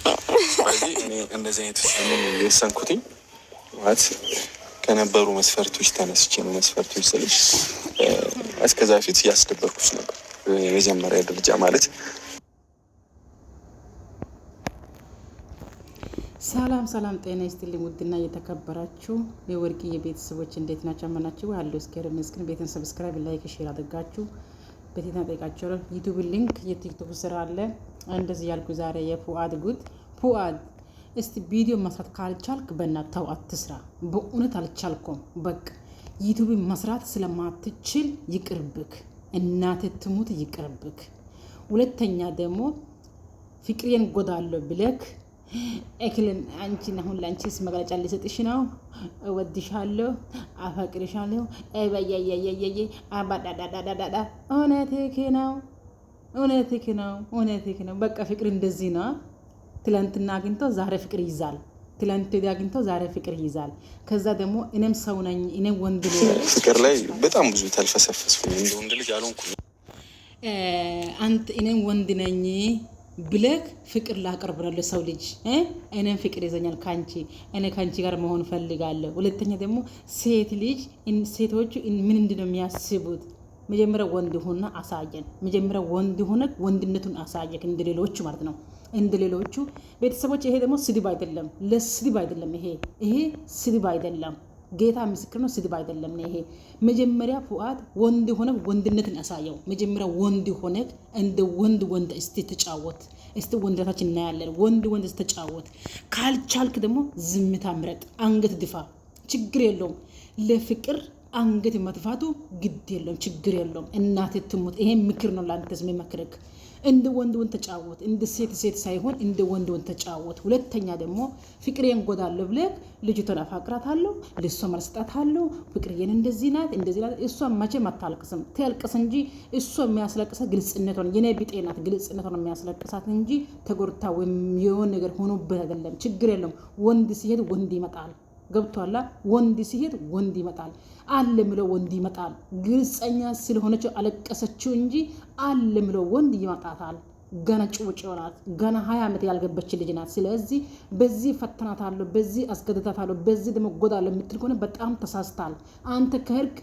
ስለዚህ እኔ እንደዚህ አይነት ውሳኔ የወሰንኩትኝ ማለት ከነበሩ መስፈርቶች ተነስቼ ነው። መስፈርቶች ስልሽ እስከዛ ፊት ያስደበርኩሽ ነበር የመጀመሪያ ደረጃ ማለት። ሰላም ሰላም፣ ጤና ይስጥልኝ ውድና እየተከበራችሁ የወርቂ የቤተሰቦች እንዴት ናቸው? አመናችሁ አለው እስከ መስክን ቤትን ሰብስክራይብ፣ ላይክ፣ ሼር አድርጋችሁ በቴና ጠይቃችሁ ዩቲዩብ ሊንክ የቲክቶክ ስራ አለ። እንደዚህ ያልኩ ዛሬ የፉአድ ጉድ። ፉአድ እስቲ ቪዲዮ መስራት ካልቻልክ በእናትህ አትስራ። በእውነት አልቻልኩም። በቃ ዩቲዩብ መስራት ስለማትችል ይቅርብክ፣ እናትህ ትሙት ይቅርብክ። ሁለተኛ ደግሞ ፍቅሬን ጎዳለሁ ብለክ እክልን አንቺን አሁን ላንቺስ መግለጫ ሊሰጥሽ ነው። እወድሻለሁ፣ አፈቅርሻለሁ አይባያያያያይ አባዳዳዳዳዳ። እውነትህ ነው፣ እውነትህ ነው፣ እውነትህ ነው። በቃ ፍቅር እንደዚህ ነው። ትላንትና አግኝቶ ዛሬ ፍቅር ይዛል። ትላንት አግኝቶ ዛሬ ፍቅር ይዛል። ከዛ ደግሞ እኔም ሰው ነኝ፣ እኔም ወንድ ነኝ። ፍቅር ላይ በጣም ብዙ ተልፈሰፈስኩ። እንደ ወንድ ልጅ አልሆንኩ። አንተ እኔም ወንድ ነኝ ብለክ ፍቅር ላቀርብራለሁ ሰው ልጅ እኔም ፍቅር ይዘኛል ካንቺ፣ እኔ ካንቺ ጋር መሆን ፈልጋለሁ። ሁለተኛ ደግሞ ሴት ልጅ ሴቶቹ ምን እንደሆነ የሚያስቡት መጀመሪያ ወንድ ሆና አሳየን። መጀመሪያ ወንድ ሆነ ወንድነቱን አሳየክ እንደሌሎቹ ማለት ነው፣ እንደሌሎቹ ቤተሰቦች። ይሄ ደግሞ ስድብ አይደለም፣ ለስድብ አይደለም። ይሄ ስድብ አይደለም። ጌታ ምስክር ነው፣ ስድብ አይደለም። ይሄ መጀመሪያ ፉአድ ወንድ ሆነ ወንድነትን ያሳየው። መጀመሪያ ወንድ ሆነ እንደ ወንድ እስቲ ተጫወት፣ እስቲ ወንድነታችን እናያለን። ወንድ ተጫወት። ካልቻልክ ደግሞ ዝምታ ምረጥ፣ አንገት ድፋ፣ ችግር የለውም። ለፍቅር አንገት መጥፋቱ ግድ የለውም፣ ችግር የለውም። እናት ትሙት። ይሄ ምክር ነው ላንተስ የሚመክርክ። እንደ ወንድ ተጫወት፣ እንደ ሴት ሳይሆን እንደ ወንድ ተጫወት። ሁለተኛ ደግሞ ፍቅሬን ጎዳለሁ ብለህ ልጅቷን አፋቅራታለሁ፣ ለሷ መስጠታለሁ፣ ፍቅሬን እንደዚህ ናት። እሷ መቼም አታልቅስም፣ ትያልቅስ እንጂ እሷ የሚያስለቅሳት ግልጽነቷን፣ የኔ ቢጤ ናት፣ ግልጽነቷን የሚያስለቅሳት እንጂ ተጎድታ ወይም የሆነ ነገር ሆኖበት አይደለም። ችግር የለውም። ወንድ ሲሄድ ወንድ ይመጣል። ገብቷላ? ወንድ ሲሄድ ወንድ ይመጣል። አለ ምለው ወንድ ይመጣል። ግልጸኛ ስለሆነች አለቀሰችው እንጂ አለ ምለው ወንድ ይመጣታል። ገና ጭውጭ ናት። ገና 20 ዓመት ያልገበች ልጅ ናት። ስለዚህ በዚህ ፈተናታለሁ፣ በዚህ አስገድታታለሁ፣ በዚህ ደግሞ ጎዳለሁ የምትል ከሆነ በጣም ተሳስታል። አንተ ከህርክ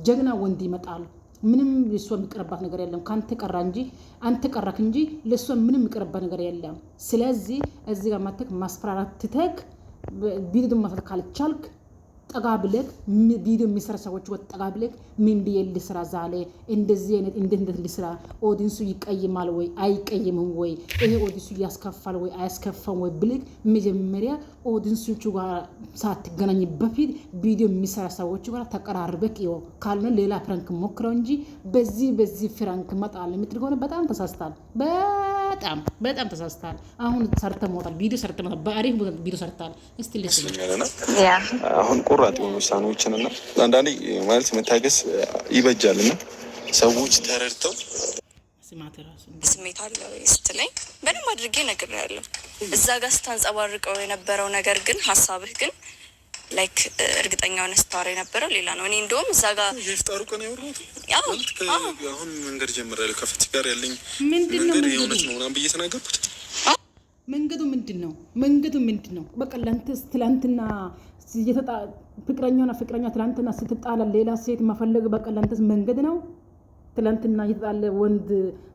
ጀግና ወንድ ይመጣል። ምንም ለሷ የሚቀርባት ነገር የለም። ካንተ ቀራ እንጂ አንተ ቀራክ እንጂ ለሷ ምንም የሚቀርባት ነገር የለም። ስለዚህ እዚህ ጋር ማተክ ማስፈራራት ትተክ ቪዲዮ መስራት ካልቻልክ ጠጋ ብለክ ቪዲዮ የሚሰራ ሰዎች ጠጋ ብለክ ምን ብዬ ልስራ ዛሬ እንደዚህ አይነት እንዴት ልስራ፣ ኦዲንሱ ይቀይማል ወይ አይቀይምም ወይ፣ ይሄ ኦዲንሱ ያስከፋል ወይ አያስከፋም ወይ ብለክ መጀመሪያ ኦዲንሶቹ ጋር ሳትገናኝ በፊት ቪዲዮ የሚሰራ ሰዎች ጋር ተቀራርበክ ይው። ካልሆነ ሌላ ፍራንክ ሞክረው እንጂ በዚህ ፍራንክ መጣል የምትል ከሆነ በጣም ተሳስታል። በጣም ተሳስታል። አሁን ሰርተ ሞታል፣ ቪዲዮ ሰርተ ሞታል፣ በአሪፍ ቪዲዮ ሰርታል። እስቲ ልስኝ አሁን ቁራጥ የሆኑ ውሳኔዎችን እና አንዳንዴ ማለት መታገስ ይበጃልና ሰዎች ተረድተው ስሜት አለው ስትለኝ በደንብ አድርጌ ነግሬያለሁ። እዛ ጋር ስታንጸባርቀው የነበረው ነገር ግን ሀሳብህ ግን ላይክ እርግጠኛ ሆነ ስታወራ የነበረው ሌላ ነው። እኔ እንደውም እዛ ጋር ይፍጣሩ ከኔ ወርሩት አሁን መንገድ ጀምራለሁ። ከፍት ጋር ያለኝ መንገድ የሆነች ነው ምናምን ብዬ ተናገርኩት። መንገዱ ምንድን ነው? በቃ ለአንተስ ትላንትና ፍቅረኛ ትላንትና ስትጣላ ሌላ ሴት መፈለግ በቃ ለአንተስ መንገድ ነው? ትላንትና የተጣለ ወንድ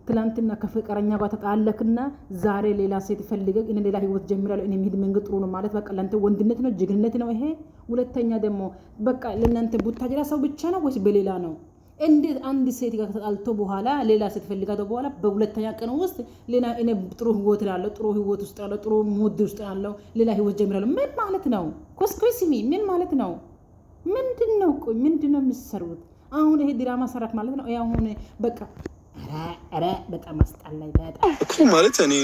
ትላንትና ከፍቅረኛ ጋር ተጣለክና ዛሬ ሌላ ሴት ፈልገህ እኔ ሌላ ህይወት ጀምራለሁ፣ እኔ የሚሄድ መንገድ ጥሩ ነው ማለት በቃ ለአንተ ወንድነት ነው? ጀግንነት ነው ይሄ? ሁለተኛ ደግሞ በቃ ለእናንተ ቡታጅራ ሰው ብቻ ነው ወይስ በሌላ ነው? እንዴት አንድ ሴት ጋር ተጣልቶ በኋላ ሌላ ሴት ፈልጋለሁ በኋላ በሁለተኛ ቀን ውስጥ ሌላ እኔ ጥሩ ህይወት ላለው ጥሩ ህይወት ውስጥ ያለው ጥሩ ሙድ ውስጥ ያለው ሌላ ህይወት ጀምራለሁ ምን ማለት ነው? ኮስኮስሚ ምን ማለት ነው? ምንድነው? ቆይ ምንድነው የሚሰሩት? አሁን ይሄ ድራማ ሰራት ማለት ነው። አሁን በቃ አረ በጣም አስጣላይ እኮ ማለት እኔ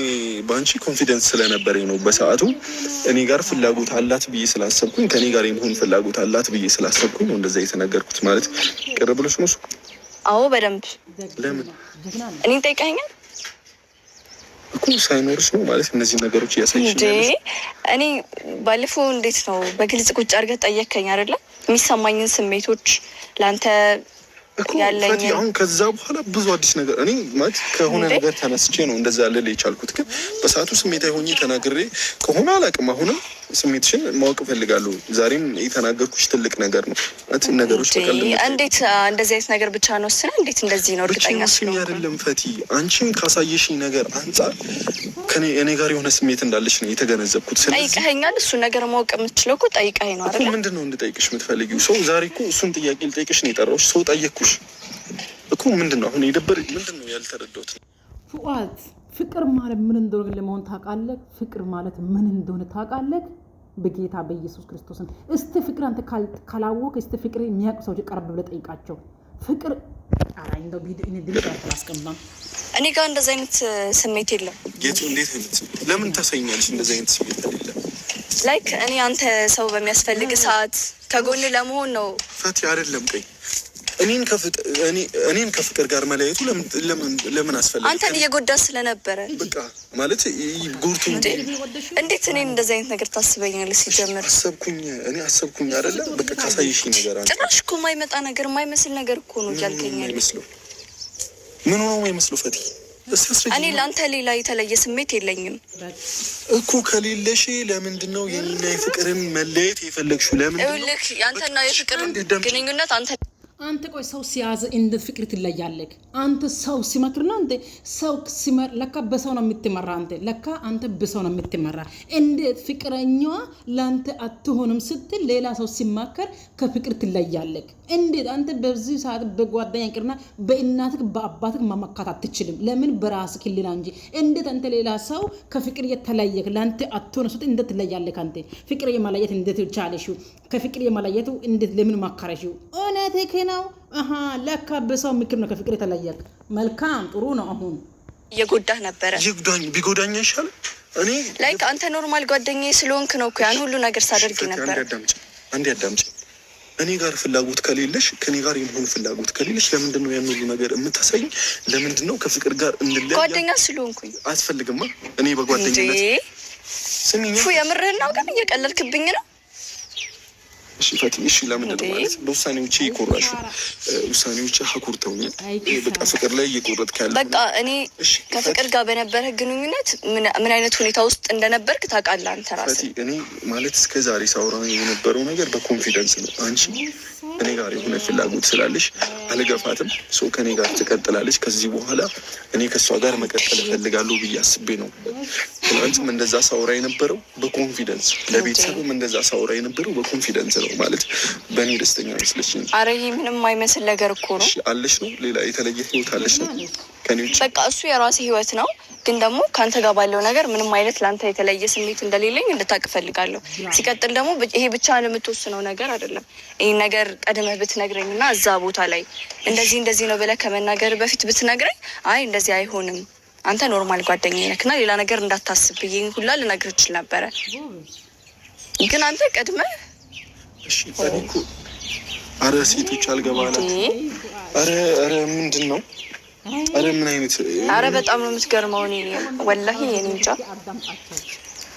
ባንቺ ኮንፊደንስ ስለነበረኝ ነው በሰዓቱ እኔ ጋር ፍላጎት አላት ብዬ ስላሰብኩኝ ከኔ ጋር የመሆን ፍላጎት አላት ብዬ ስላሰብኩኝ ነው እንደዛ የተነገርኩት። ማለት ቅር ብሎሽ ነው? አዎ በደንብ። ለምን እኔ ጠይቀኸኛል እኮ ሳይኖርሽ ነው ማለት እነዚህ ነገሮች ያሳይሽ እንዴ? እኔ ባለፈው እንዴት ነው በግልጽ ቁጭ አድርገህ ጠየከኝ አይደለ? የሚሰማኝን ስሜቶች ላንተ ያለኝ አሁን ከዛ በኋላ ብዙ አዲስ ነገር እኔ ማለት ከሆነ ነገር ተነስቼ ነው እንደዛ ልል የቻልኩት። ግን በሰዓቱ ስሜታዊ ሆኜ ተናግሬ ከሆነ አላውቅም። አሁንም ስሜትሽን ማወቅ እፈልጋለሁ። ዛሬም የተናገርኩሽ ትልቅ ነገር ነው። ነገሮች ተቀልም እንዴት እንደዚህ አይነት ነገር ብቻ ነው ወስነ እንዴት እንደዚህ ነው እርግጠኛ ስለሆነ አይደለም ፈቲ፣ አንቺም ካሳየሽኝ ነገር አንጻር እኔ ጋር የሆነ ስሜት እንዳለሽ ነው የተገነዘብኩት። ጠይቀኸኛል። እሱን ነገር ማወቅ የምትችለው እኮ ጠይቀኸኝ ነው አይደል? ምንድን ነው እንድጠይቅሽ የምትፈልጊው? ሰው ዛሬ እኮ እሱን ጥያቄ ልጠይቅሽ ነው የጠራሁሽ። ሰው ጠየቅኩሽ እኮ ምንድን ነው አሁን የደበረኝ? ምንድን ነው ያልተረዳሁት? ፉአድ ፍቅር ማለት ምን እንደሆነ ለመሆን ታውቃለህ? ፍቅር ማለት ምን እንደሆነ ታውቃለህ? በጌታ በኢየሱስ ክርስቶስን እስቲ ፍቅር አንተ ካላወቅ እስቲ ፍቅር የሚያውቁ ሰዎች ቀርብ ብለህ ጠይቃቸው። ፍቅር አራኝ ነው ቢድ እኔ ድል አላስቀምጣም። እኔ ጋር እንደዚህ አይነት ስሜት የለም። ጌቱ እንዴት አይነት ለምን ታሳይኛለሽ? እንደዚህ አይነት ስሜት የለም። ላይክ እኔ አንተ ሰው በሚያስፈልግ ሰዓት ከጎን ለመሆን ነው ፈቲ አይደለም ቀይ እኔን ከፍቅር ጋር መለየቱ ለምን አስፈለገ? አንተን እየጎዳ ስለነበረ በቃ ማለት ጉርቱ እንዴት እኔን እንደዚህ አይነት ነገር ታስበኛለህ? ሲጀምር አሰብኩኝ አይደለ? በቃ ካሳየሽ ነገር አንተ ጭራሽ እኮ የማይመጣ ነገር የማይመስል ነገር እኮ ነው እያልከኝ ያለው። ምን ሆኖ የማይመስለው ፈቲ? እኔ ለአንተ ሌላ የተለየ ስሜት የለኝም እኮ። ከሌለሽ ለምንድን ነው የኔና የፍቅርን መለየት የፈለግሽው? ለምን ይኸውልህ የአንተና የፍቅር ግንኙነት አንተ ቆይ ሰው ሲያዘ እንደ ፍቅር ትለያለህ። አንተ ሰው ሲመክርና አንተ ሰው ሲመር ለካ በሰው ነው የምትመራ። አንተ በሰው ነው የምትመራ። እንዴት ፍቅረኛዋ ለአንተ አትሆንም ስትል ሌላ ሰው ሲማከር ከፍቅር ትለያለህ? እንዴት አንተ በዚህ ሰዓት በጓደኛ ቅርና በእናትህ በአባትህ ማመካት አትችልም? ለምን በራስህ ክልል እንጂ እንዴት አንተ ሌላ ሰው ከፍቅር የተለየህ ለአንተ አትሆንም ስትል እንዴት ትለያለህ? አንተ ፍቅር የማለየት እንዴት ቻለሽው? ከፍቅር የማለየቱ እንዴት ለምን ማካረሽው? እውነትህ ነው። ለካ በሰው ምክር ነው ከፍቅር የተለየህ። መልካም ጥሩ ነው። አሁን እየጎዳህ ነበረ። ቢጎዳኝ ይሻል። እኔ ላይክ አንተ ኖርማል ጓደኛዬ ስለሆንክ ነው እኮ ያን ሁሉ ነገር ሳደርግ ነበር። አንዴ አዳምጪ። እኔ ጋር ፍላጎት ከሌለሽ ከኔ ጋር የመሆን ፍላጎት ከሌለሽ ለምንድን ነው ያን ሁሉ ነገር የምታሳይኝ? ለምንድን ነው ከፍቅር ጋር እንለያ? ጓደኛ ስለሆንኩኝ አስፈልግማ። እኔ በጓደኝነት ስሚኝ። የምርህን ነው ግን እየቀለድክብኝ ነው። እሺ ፈቲ፣ እሺ ለምንድን ነው ማለት በውሳኔዎቼ የኮራሹ? ውሳኔዎቼ አኩርተውኛል። በቃ ፍቅር ላይ እየቆረጥክ ያለ በቃ እኔ ከፍቅር ጋር በነበረ ግንኙነት ምን አይነት ሁኔታ ውስጥ እንደነበርክ ታውቃለህ አንተ ራስህ። ፈቲ፣ እኔ ማለት እስከ ዛሬ ሳውራ የነበረው ነገር በኮንፊደንስ ነው። አንቺ እኔ ጋር የሆነ ፍላጎት ስላለሽ አልገፋትም። ሰው ከኔ ጋር ትቀጥላለች። ከዚህ በኋላ እኔ ከእሷ ጋር መቀጠል እፈልጋለሁ ብዬ አስቤ ነው። ትናንትም እንደዛ ሳውራ የነበረው በኮንፊደንስ፣ ለቤተሰብም እንደዛ ሳውራ የነበረው በኮንፊደንስ ነው። ማለት በእኔ ደስተኛ መስለሽኝ? አረ ይሄ ምንም አይመስል ነገር እኮ ነው። አለሽ ነው ሌላ የተለየ ህይወት አለሽ ነው ከኔ ውጭ? በቃ እሱ የራሴ ህይወት ነው። ግን ደግሞ ከአንተ ጋር ባለው ነገር ምንም አይነት ለአንተ የተለየ ስሜት እንደሌለኝ እንድታውቅ እፈልጋለሁ። ሲቀጥል ደግሞ ይሄ ብቻ የምትወስነው ነገር አይደለም። ይህ ነገር ቀድመህ ብትነግረኝ እና እዛ ቦታ ላይ እንደዚህ ነው ብለህ ከመናገር በፊት ብትነግረኝ፣ አይ እንደዚህ አይሆንም አንተ ኖርማል ጓደኛዬ ነህ እና ሌላ ነገር እንዳታስብ ብዬ ሁላ ልነግርህ እችል ነበረ። ግን አንተ ቀድመህ አረ ሴቶች አልገባላት። አረ ምንድን ነው? አረ ምን አይነት አረ በጣም ነው የምትገርመው። እኔ ወላሂ የኔ እንጃ።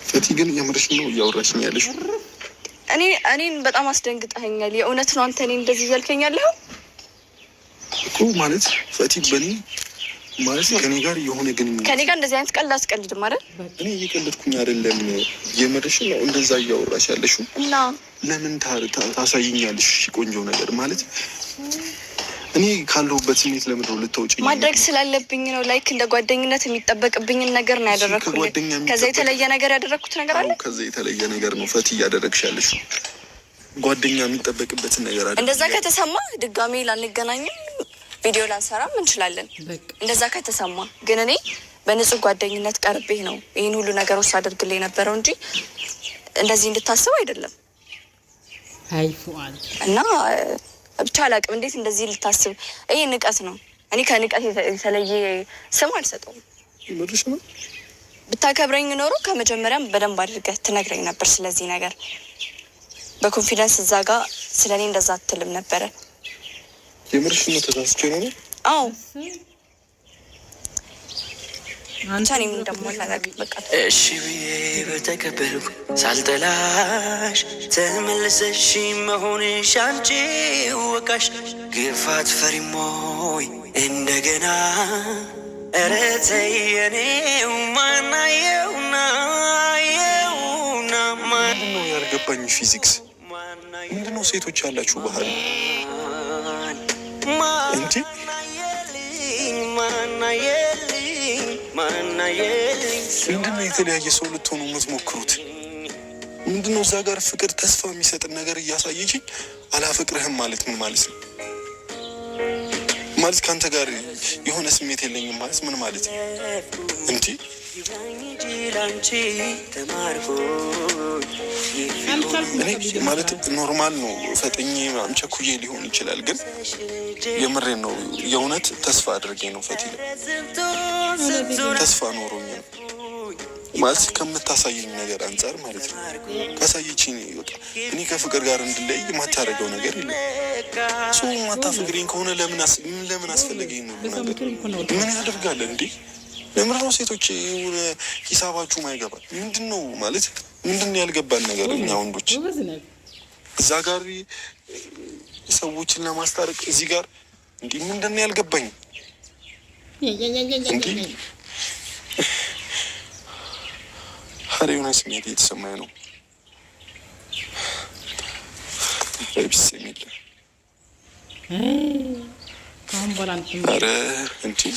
ፈቲ ግን የምርሽ ነው እያወራሽኝ ያለሽ? እኔን በጣም አስደንግጠኸኛል። የእውነት ነው አንተ እኔን እንደዚህ እያልከኝ ያለኸው እኮ ማለት ፈቲ በኔ ማለት ከኔ ጋር የሆነ ግንኙነት ከኔ ጋር እንደዚህ አይነት ቀልድ አስቀልድም አይደል? እኔ እየቀለድኩኝ አይደለም። የምርሽ ነው እንደዛ እያወራሽ ያለሽው? እና ለምን ታሳይኛለሽ? ቆንጆ ነገር ማለት እኔ ካለሁበት ስሜት ለምንድነው ልታወጪኝ? ማድረግ ስላለብኝ ነው። ላይክ እንደ ጓደኝነት የሚጠበቅብኝን ነገር ነው ያደረኩት። ከዛ የተለየ ነገር ያደረኩት ነገር አለ? ከዛ የተለየ ነገር ነው ፈቲ እያደረግሽ ያለሽው። ጓደኛ የሚጠበቅበትን ነገር አለ። እንደዛ ከተሰማ ድጋሜ ላንገናኝም ቪዲዮ ላንሰራም እንችላለን። እንደዛ ከተሰማ ግን እኔ በንጹህ ጓደኝነት ቀርቤ ነው ይህን ሁሉ ነገሮች ሳደርግልኝ የነበረው እንጂ እንደዚህ እንድታስብ አይደለም። እና ብቻ አላቅም እንዴት እንደዚህ ልታስብ። ይሄ ንቀት ነው። እኔ ከንቀት የተለየ ስም አልሰጠውም። ብታከብረኝ ኖሮ ከመጀመሪያም በደንብ አድርገህ ትነግረኝ ነበር ስለዚህ ነገር። በኮንፊደንስ እዛ ጋ ስለ እኔ እንደዛ አትልም ነበረ። የምርሽ ነው? ተሳስቼ ነው? አዎ ብቻ እኔም ደግሞ አላውቅም። በቃ እሺ ብዬ በተቀበልኩ ሳልጠላሽ ተመልሰሽ መሆንሽ አንቺ ወቃሽ ግፋት ፈሪሞይ እንደገና ኧረ ተይ የኔው ማናየውና ምንድነው ያልገባኝ ፊዚክስ ምንድነው ሴቶች ያላችሁ ባህል እንጂ ምንድነው የተለያየ ሰው ልትሆኑ የምትሞክሩት? ምንድነው እዛ ጋር ፍቅር ተስፋ የሚሰጥን ነገር እያሳየችኝ አላፈቅርህም ማለት ምን ማለት ነው? ማለት ከአንተ ጋር የሆነ ስሜት የለኝም ማለት ምን ማለት ነው? እንዲ እኔ ማለት ኖርማል ነው ፈጥኜ ቸኩዬ ሊሆን ይችላል፣ ግን የምሬን ነው የእውነት ተስፋ አድርጌ ነው ፈቲ ተስፋ ኖሮኝ ነው ማለት ከምታሳየኝ ነገር አንጻር ማለት ነው። ካሳየችኝ በቃ እኔ ከፍቅር ጋር እንድለይ የማታደርገው ነገር የለም። ሰው ማታፈቅሪኝ ከሆነ ለምን አስፈለገኝ ነው? ምን ያደርጋል እንዴ? ለምን ነው ሴቶች የሆነ ሂሳባችሁ ማይገባ? ምንድን ነው ማለት ምንድን ነው ያልገባን ነገር? እኛ ወንዶች እዛ ጋር ሰዎችን ለማስታረቅ እዚህ ጋር እንዲህ ምንድን ነው ያልገባኝ? እንዲህ ሀሬ የሆነ ስሜት እየተሰማኝ ነው። ቢስ የሚል ኧረ እንዲህ